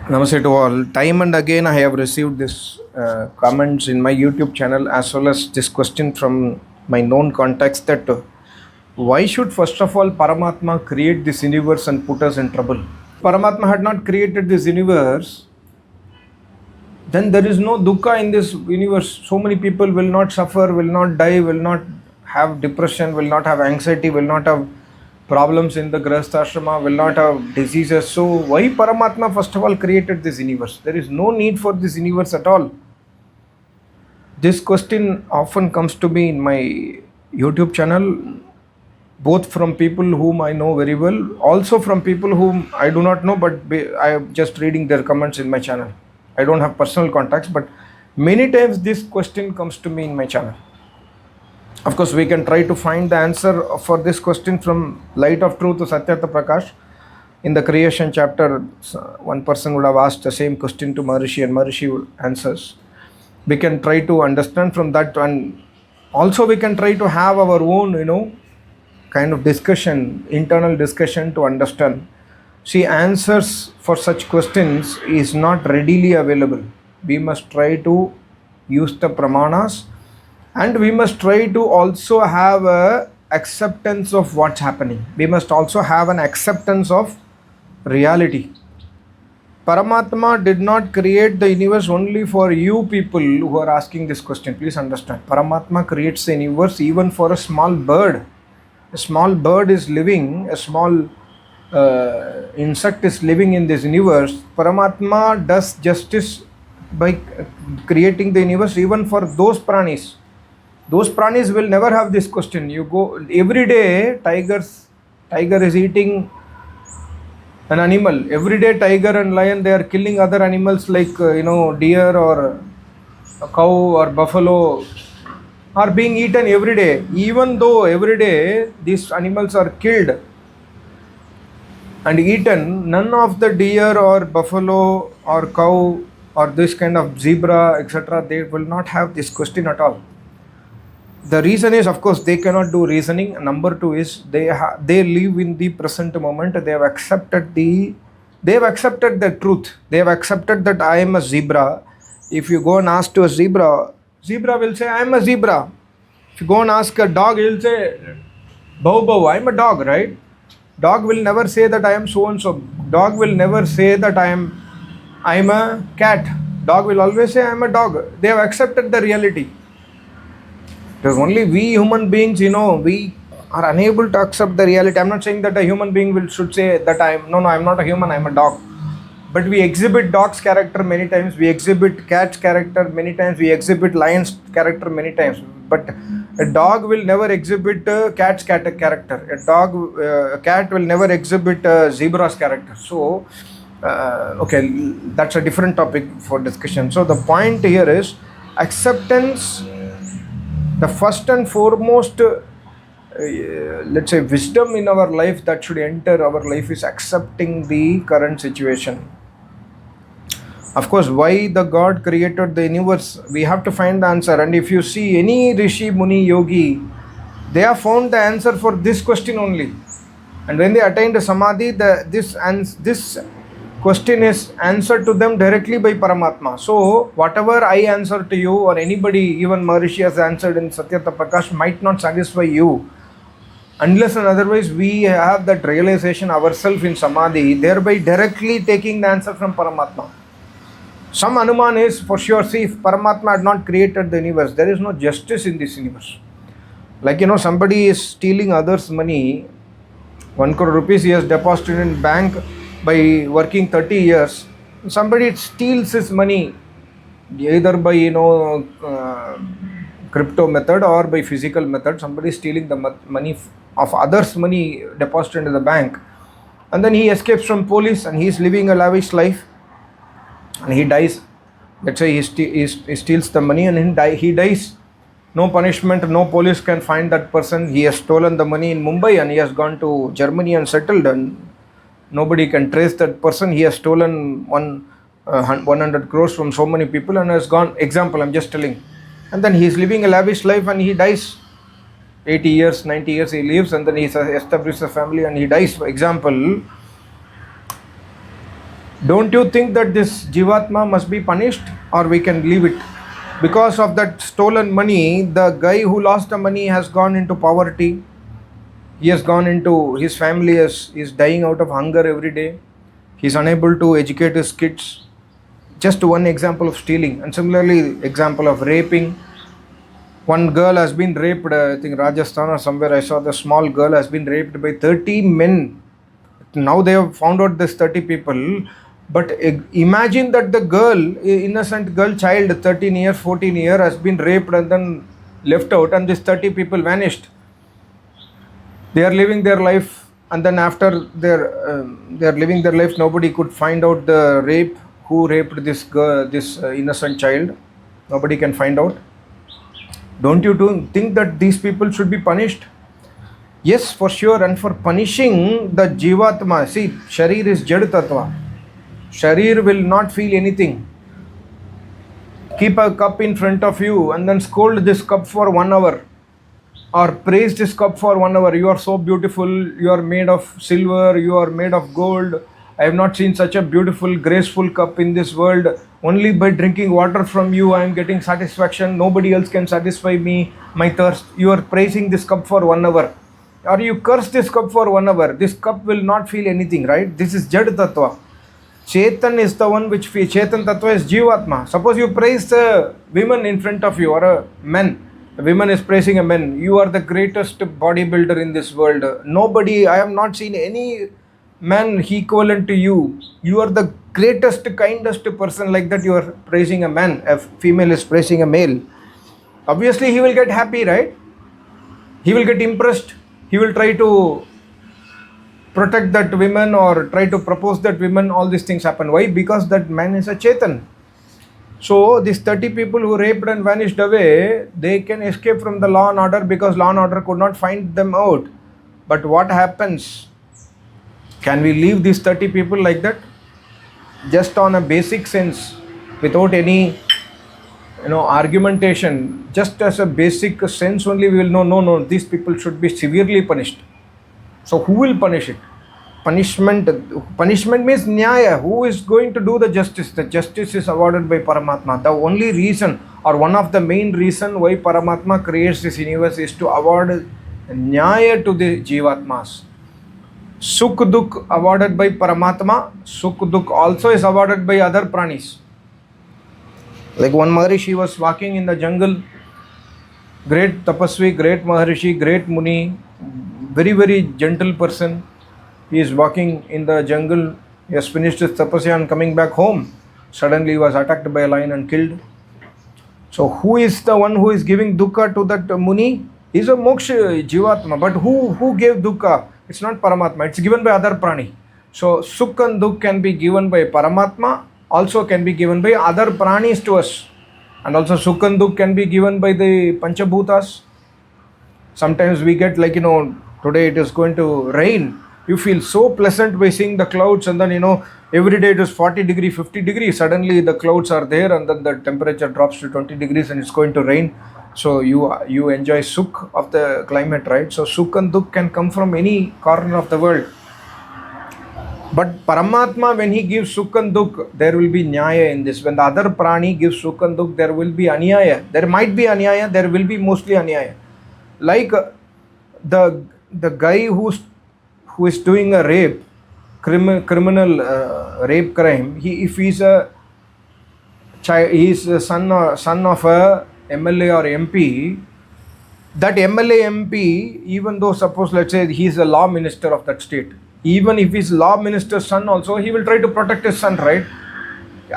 Namaste to all. Time and again, I have received this comments in my YouTube channel as well as this question from my known contacts that why should first of all Paramatma create this universe and put us in trouble? Paramatma had not created this universe, then there is no dukkha in this universe. So many people will not suffer, will not die, will not have depression, will not have anxiety, will not have problems in the Grahastha will not have diseases. So why Paramatma first of all created this universe? There is no need for this universe at all. This question often comes to me in my YouTube channel, both from people whom I know very well, also from people whom I do not know, but I am just reading their comments in my channel. I don't have personal contacts, but many times this question comes to me in my channel. Of course, we can try to find the answer for this question from Light of Truth to Satyartha Prakash. In the creation chapter, one person would have asked the same question to Maharishi and Maharishi answers. We can try to understand from that, and also we can try to have our own, kind of discussion, internal discussion to understand. See, answers for such questions is not readily available. We must try to use the pramanas, and we must try to also have a acceptance of what's happening. We must also have an acceptance of reality. Paramatma did not create the universe only for you people who are asking this question. Please understand. Paramatma creates the universe even for a small bird. A small bird is living, a small insect is living in this universe. Paramatma does justice by creating the universe even for those pranis. Those pranis will never have this question. You go every day, tiger is eating an animal. Every day, tiger and lion, they are killing other animals like deer or a cow or buffalo are being eaten every day. Even though every day these animals are killed and eaten, none of the deer or buffalo or cow or this kind of zebra, etc., they will not have this question at all. The reason is, of course, they cannot do reasoning. Number two is they live in the present moment. They have accepted the truth. They have accepted that I am a zebra. If you go and ask to a zebra will say I am a zebra. If you go and ask a dog, he will say bow bow, I am a dog, right? Dog will never say that I am so and so. Dog will never say that I am a cat. Dog will always say I am a dog. They have accepted the reality. It is only we human beings, we are unable to accept the reality. I'm not saying that a human being should say that I'm not a human, I'm a dog. But we exhibit dog's character many times, we exhibit cat's character many times, we exhibit lion's character many times. But a dog will never exhibit cat's character. A cat will never exhibit zebra's character. So, okay, that's a different topic for discussion. So the point here is acceptance. The first and foremost, let's say, wisdom in our life that should enter our life is accepting the current situation. Of course, why the God created the universe, we have to find the answer. And if you see any Rishi, Muni, Yogi, they have found the answer for this question only. And when they attained Samadhi, this question is answered to them directly by Paramatma. So, whatever I answer to you or anybody, even Maharishi has answered in Satyartha Prakash, might not satisfy you. Unless and otherwise we have that realization ourselves in Samadhi, thereby directly taking the answer from Paramatma. Some Anuman is for sure, see, if Paramatma had not created the universe, there is no justice in this universe. Like, somebody is stealing others' money, 1 crore rupees he has deposited in bank by working 30 years. Somebody steals his money either by crypto method or by physical method. Somebody is stealing the money of others' money deposited in the bank, and then he escapes from police and he is living a lavish life and he dies. Let's say he steals the money and he dies. No punishment, no police can find that person. He has stolen the money in Mumbai and he has gone to Germany and settled, and nobody can trace that person. He has stolen 100 crores from so many people and has gone. Example, I'm just telling. And then he is living a lavish life and he dies. 80 years, 90 years he lives, and then he establishes a family and he dies. For example, Don't you think that this Jivatma must be punished, or we can leave it? Because of that stolen money, the guy who lost the money has gone into poverty. He has gone into, his family is dying out of hunger every day. He's unable to educate his kids. Just one example of stealing. And similarly, example of raping. One girl has been raped, I think Rajasthan or somewhere. I saw the small girl has been raped by 30 men. Now they have found out this 30 people. But imagine that the girl, innocent girl, child, 13 years, 14 years, has been raped and then left out, and these 30 people vanished. They are living their life, and then after they are living their life, nobody could find out the rape, who raped this girl, this innocent child. Nobody can find out. Don't you think that these people should be punished? Yes, for sure. And for punishing the Jivatma, see, Sharir is Jad Tattva. Sharir will not feel anything. Keep a cup in front of you and then scold this cup for 1 hour, or praise this cup for 1 hour. You are so beautiful, you are made of silver, you are made of gold. I have not seen such a beautiful, graceful cup in this world. Only by drinking water from you, I am getting satisfaction. Nobody else can satisfy me, my thirst. You are praising this cup for 1 hour. Or you curse this cup for 1 hour. This cup will not feel anything, right? This is Jad Tattva. Chetan is the one which feels. Chetan Tattva is Jivatma. Suppose you praise a women in front of you, or a man. A woman is praising a man. You are the greatest bodybuilder in this world. Nobody, I have not seen any man equivalent to you. You are the greatest, kindest person. Like that, you are praising a man. A female is praising a male. Obviously, he will get happy, right? He will get impressed. He will try to protect that woman or try to propose that woman. All these things happen. Why? Because that man is a Chetan. So these 30 people who raped and vanished away, they can escape from the law and order because law and order could not find them out. But what happens? Can we leave these 30 people like that? Just on a basic sense, without any argumentation, just as a basic sense only, we will know, no, these people should be severely punished. So who will punish it? Punishment means Nyaya. Who is going to do the justice? The justice is awarded by Paramatma. The only reason, or one of the main reason why Paramatma creates this universe, is to award Nyaya to the Jivatmas. Sukh Dukh awarded by Paramatma. Sukh Dukh also is awarded by other pranis. Like one Maharishi was walking in the jungle. Great Tapasvi, great Maharishi, great Muni, very, very gentle person. He is walking in the jungle. He has finished his tapasya and coming back home. Suddenly he was attacked by a lion and killed. So who is the one who is giving dukkha to that Muni? He is a moksha Jivatma. But who gave dukkha? It's not Paramatma. It's given by other prani. So Sukh and Dukh can be given by Paramatma. Also can be given by other pranis to us. And also Sukh and Dukh can be given by the Panchabhutas. Sometimes we get like, today it is going to rain. You feel so pleasant by seeing the clouds, and then every day it is 40 degree, 50 degrees. Suddenly the clouds are there, and then the temperature drops to 20 degrees and it's going to rain. So you enjoy Sukh of the climate, right? So Sukh and Dukh can come from any corner of the world. But Paramatma, when he gives Sukh and Dukh, there will be Nyaya in this. When the other prani gives Sukh and Dukh, there will be Anyaya. There might be Anyaya, there will be mostly Anyaya. Like the guy who is doing a rape, criminal rape crime, if he's a child, he's a son of a MLA or MP, that MLA MP, even though suppose let's say he's a law minister of that state, even if he's law minister's son also, he will try to protect his son, right?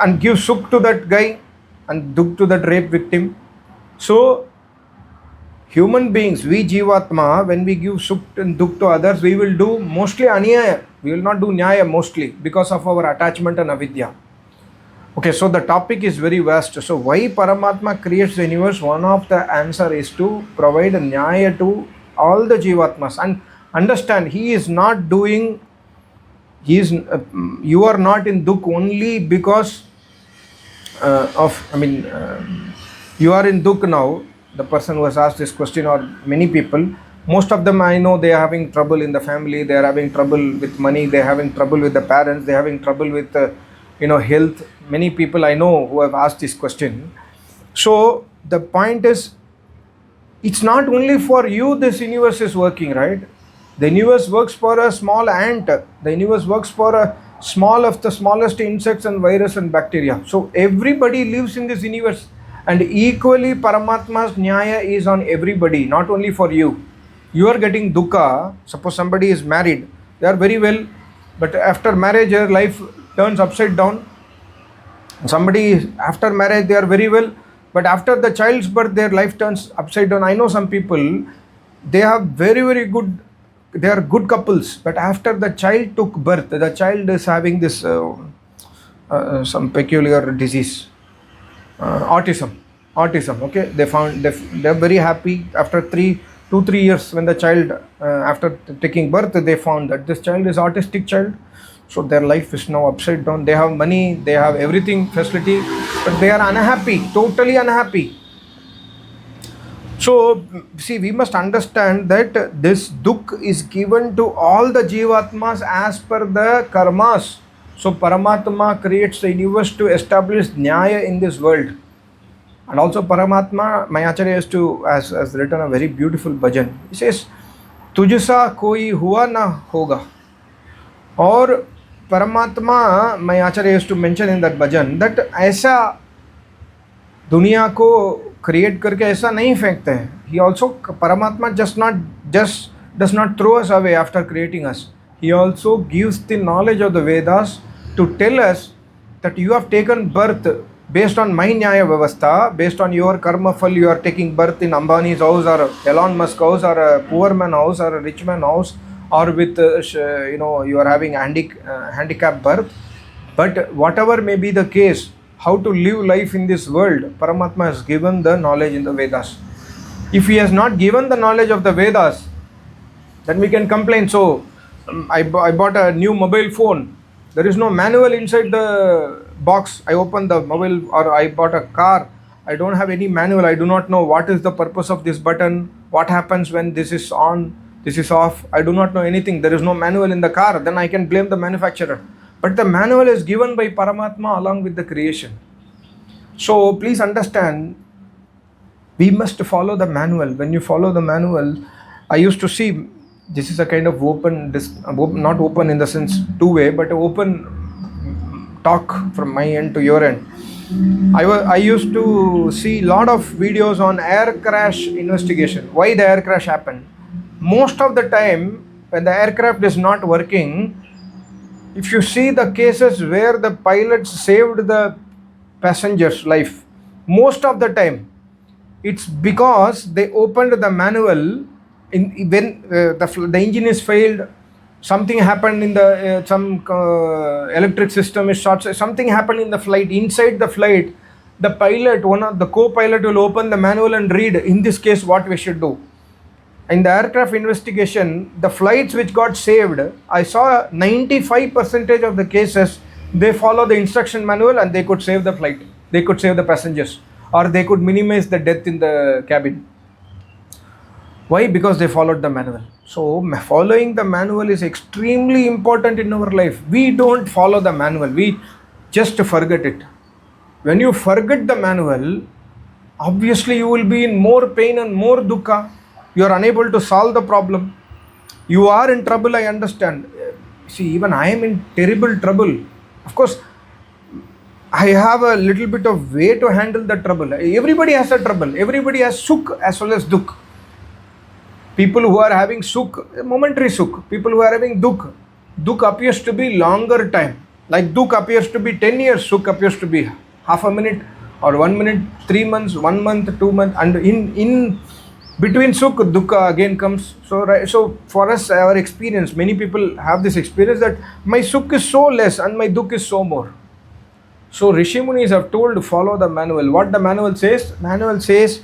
And give Sukh to that guy and Dukh to that rape victim. So human beings, we Jivatma, when we give Sukh and Dukh to others, we will do mostly Anyaya. We will not do Nyaya mostly because of our attachment and avidya. Okay, so the topic is very vast. So why Paramatma creates the universe? One of the answer is to provide Nyaya to all the Jivatmas. And understand, he is not doing, you are not in Dukh only because you are in Dukh now. The person who has asked this question, or many people, most of them I know, they are having trouble in the family, they are having trouble with money, they are having trouble with the parents, they are having trouble with health. Many people I know who have asked this question. So the point is, it's not only for you this universe is working, right? The universe works for a small ant. The universe works for a small of the smallest insects and virus and bacteria. So everybody lives in this universe, and equally Paramatma's Nyaya is on everybody, not only for you. You are getting dukkha. Suppose somebody is married, they are very well, but after marriage their life turns upside down. Somebody after marriage they are very well, but after the child's birth their life turns upside down. I know some people, they have very good, they are good couples, but after the child took birth, the child is having this some peculiar disease, autism. Okay, they found they're very happy after 2-3 years when the child after taking birth, they found that this child is autistic child. So their life is now upside down. They have money, they have everything, facility, but they are unhappy, totally unhappy. So see, we must understand that this dukh is given to all the jivatmas as per the karmas. So Paramatma creates the universe to establish Nyaya in this world. And also Paramatma, my Acharya has written a very beautiful bhajan. He says, Tujsa koi hua na hoga. Or Paramatma, my Acharya used to mention in that bhajan that ऐसा दुनिया को create करके ऐसा नहीं फेंकते हैं. He also, Paramatma just does not throw us away after creating us. He also gives the knowledge of the Vedas to tell us that you have taken birth based on my Nyaya Vyavastha, based on your karma phal. You are taking birth in Ambani's house or Elon Musk house or a poor man house or a rich man house, or with you are having handicap birth. But whatever may be the case, how to live life in this world, Paramatma has given the knowledge in the Vedas. If he has not given the knowledge of the Vedas, then we can complain. So I bought a new mobile phone. There is no manual inside the box. I opened the mobile, or I bought a car. I don't have any manual. I do not know what is the purpose of this button, what happens when this is on, this is off. I do not know anything. There is no manual in the car. Then I can blame the manufacturer. But the manual is given by Paramatma along with the creation. So please understand, we must follow the manual. When you follow the manual, I used to see, this is a kind of open, not open in the sense two-way, but open talk from my end to your end. I used to see a lot of videos on air crash investigation. Why the air crash happened? Most of the time, when the aircraft is not working, if you see the cases where the pilots saved the passenger's life, most of the time, it's because they opened the manual. When the engine is failed, something happened in the electric system is short, something happened in the flight. Inside the flight, the pilot, one of the co-pilot will open the manual and read, in this case, what we should do. In the aircraft investigation, the flights which got saved, I saw 95% of the cases, they follow the instruction manual and they could save the flight. They could save the passengers, or they could minimize the death in the cabin. Why? Because they followed the manual. So following the manual is extremely important in our life. We don't follow the manual. We just forget it. When you forget the manual, obviously you will be in more pain and more dukkha. You are unable to solve the problem. You are in trouble, I understand. See, even I am in terrible trouble. Of course, I have a little bit of way to handle the trouble. Everybody has a trouble. Everybody has sukh as well as dukh. People who are having sukh, momentary sukh. People who are having dukh, dukh appears to be longer time. Like dukh appears to be 10 years, sukh appears to be half a minute or 1 minute, 3 months, 1 month, 2 months, and in between sukh, dukkha again comes. So for us, our experience, many people have this experience that my sukh is so less and my dukh is so more. So Rishi Munis have told to follow the manual. What the manual says? Manual says,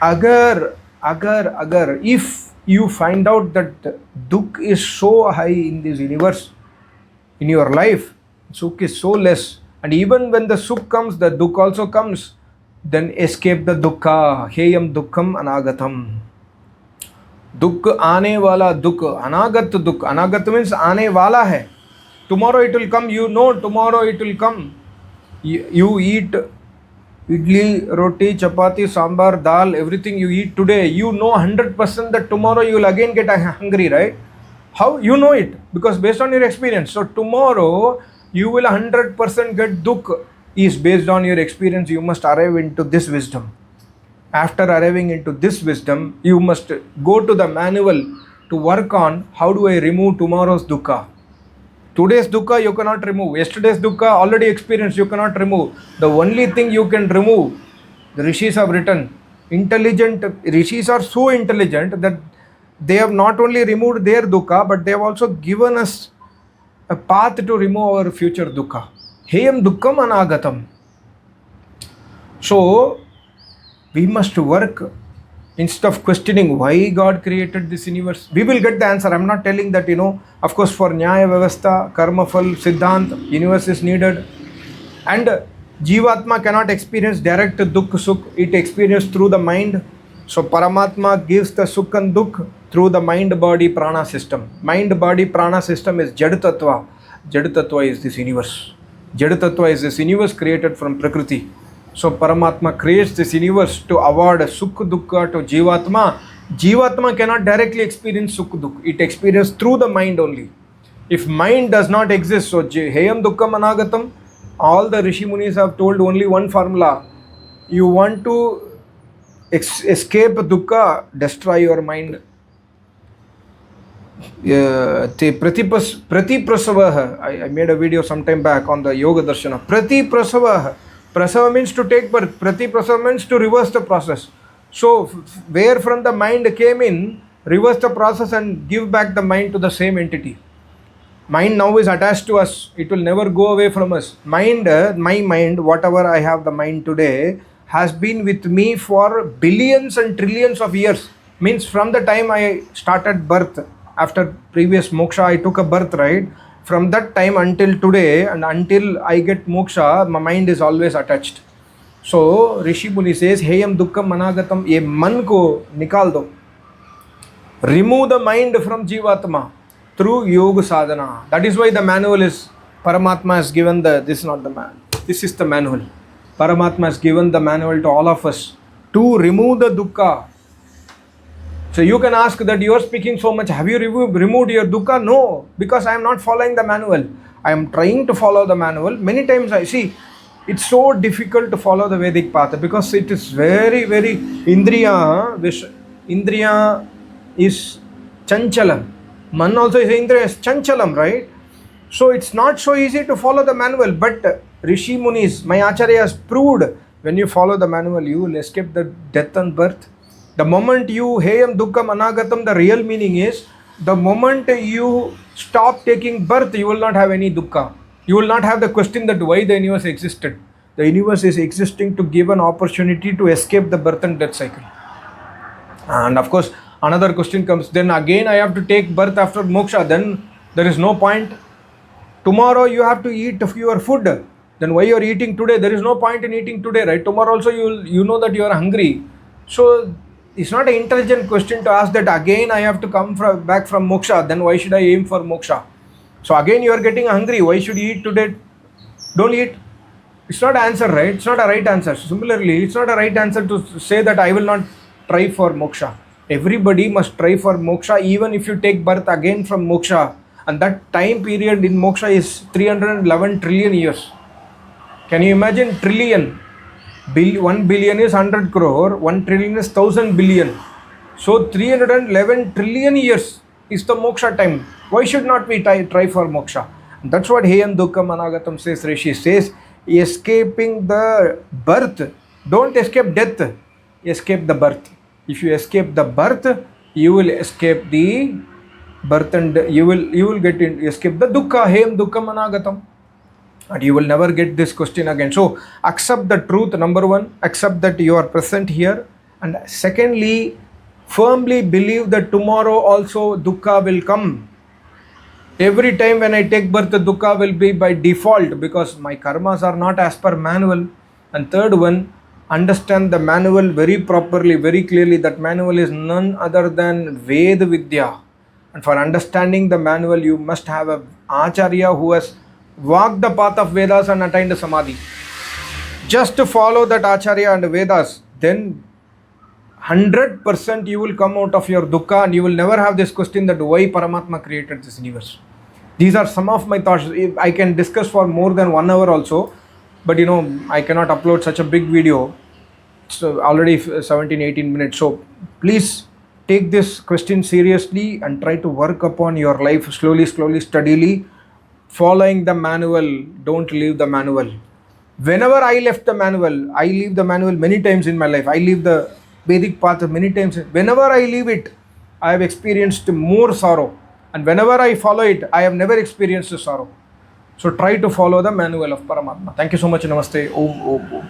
agar, if you find out that dukh is so high in this universe, in your life, sukh is so less, and even when the sukh comes, the dukh also comes, then escape the dukkha. Heyam dukkham anagatam. Dukh aane wala dukh, anagat dukh. Anagat means aane wala hai. Tomorrow it will come, you know tomorrow it will come. You eat idli, roti, chapati, sambar, dal, everything you eat today, you know 100% that tomorrow you will again get hungry, right? How you know it? Because based on your experience. So tomorrow you will 100% get dukh is based on your experience. You must arrive into this wisdom. After arriving into this wisdom, you must go to the manual to work on how do I remove tomorrow's dukkha. Today's dukkha you cannot remove. Yesterday's dukkha already experienced, you cannot remove. The only thing you can remove, the rishis have written, intelligent rishis are so intelligent that they have not only removed their dukkha, but they have also given us a path to remove our future dukkha. Heyam dukkham anagatam. So we must work instead of questioning why God created this universe. We will get the answer. I'm not telling that, of course, for Nyaya Vyavastha, Karma Phal, Siddhant, universe is needed. And Jivatma cannot experience direct Dukh Sukh. It experiences through the mind. So Paramatma gives the Sukh and Dukh through the mind-body prana system. Mind-body prana system is Jad Tattva. Jad Tattva is this universe. Jad Tattva is this universe created from Prakriti. So Paramatma creates this universe to award Sukh Dukkha to Jivatma. Jivatma cannot directly experience Sukh Dukkha. It experiences through the mind only. If mind does not exist, so Heyam Dukkham Anagatam, all the Rishi Munis have told only one formula. You want to escape Dukkha, destroy your mind. Pratiprasavah. I made a video sometime back on the Yoga Darshana. Pratiprasavah. Prasava means to take birth. Pratiprasava means to reverse the process. So, where from the mind came in, reverse the process and give back the mind to the same entity. Mind now is attached to us. It will never go away from us. Mind, my mind, whatever I have the mind today, has been with me for billions and trillions of years. Means from the time I started birth, after previous moksha, I took a birth, right? From that time until today and until I get moksha, my mind is always attached. So Rishi Muni says, Heyam Dukkham Managatam, ye man ko nikal do. Remove the mind from Jivatma through Yoga Sadhana. That is why the manual is, Paramatma has given this is not the man. This is the manual. Paramatma has given the manual to all of us to remove the dukkha. So you can ask that you are speaking so much, have you removed your dukkha? No, because I am not following the manual. I am trying to follow the manual. Many times I see, it's so difficult to follow the Vedic path because it is very, very Indriya is Chanchalam. Man also is Indriya is Chanchalam, right? So it's not so easy to follow the manual. But Rishi Munis, my Acharya has proved, when you follow the manual, you will escape the death and birth. The moment you Heyam Dukkham Anagatam, the real meaning is, the moment you stop taking birth, you will not have any dukkha. You will not have the question that why the universe existed. The universe is existing to give an opportunity to escape the birth and death cycle. And of course, another question comes, then again I have to take birth after moksha, then there is no point. Tomorrow you have to eat your food. Then why you are eating today? There is no point in eating today, right? Tomorrow also you know that you are hungry. So it's not an intelligent question to ask that again I have to come back from moksha, then why should I aim for moksha? So again you are getting hungry, why should you eat today? Don't eat. It's not an answer, right? It's not a right answer. Similarly, it's not a right answer to say that I will not try for moksha. Everybody must try for moksha, even if you take birth again from moksha. And that time period in moksha is 311 trillion years. Can you imagine trillion? 1 billion is 100 crore, 1 trillion is 1000 billion. So 311 trillion years is the moksha time. Why should not we try for moksha? That's what Heyam Dukkham Anagatam says. Rishi says, escaping the birth, don't escape death, escape the birth. If you escape the birth, you will escape the birth and you will escape the dukkha. Heyam Dukkham Anagatam. And you will never get this question again. So accept the truth, number one, accept that you are present here. And secondly, firmly believe that tomorrow also dukkha will come. Every time when I take birth, the dukkha will be by default because my karmas are not as per manual. And third one, understand the manual very properly, very clearly. That manual is none other than Ved Vidya. And for understanding the manual, you must have a Acharya who has walked the path of Vedas and attained Samadhi. Just to follow that Acharya and Vedas, then 100% you will come out of your dukkha and you will never have this question that why Paramatma created this universe. These are some of my thoughts. I can discuss for more than 1 hour also, but I cannot upload such a big video. So already 17-18 minutes. So please take this question seriously and try to work upon your life slowly, steadily, following the manual. Don't leave the manual. Whenever I left the manual, I leave the manual many times in my life. I leave the Vedic path many times. Whenever I leave it, I have experienced more sorrow. And whenever I follow it, I have never experienced sorrow. So try to follow the manual of Paramatma. Thank you so much. Namaste. Om, Om, Om.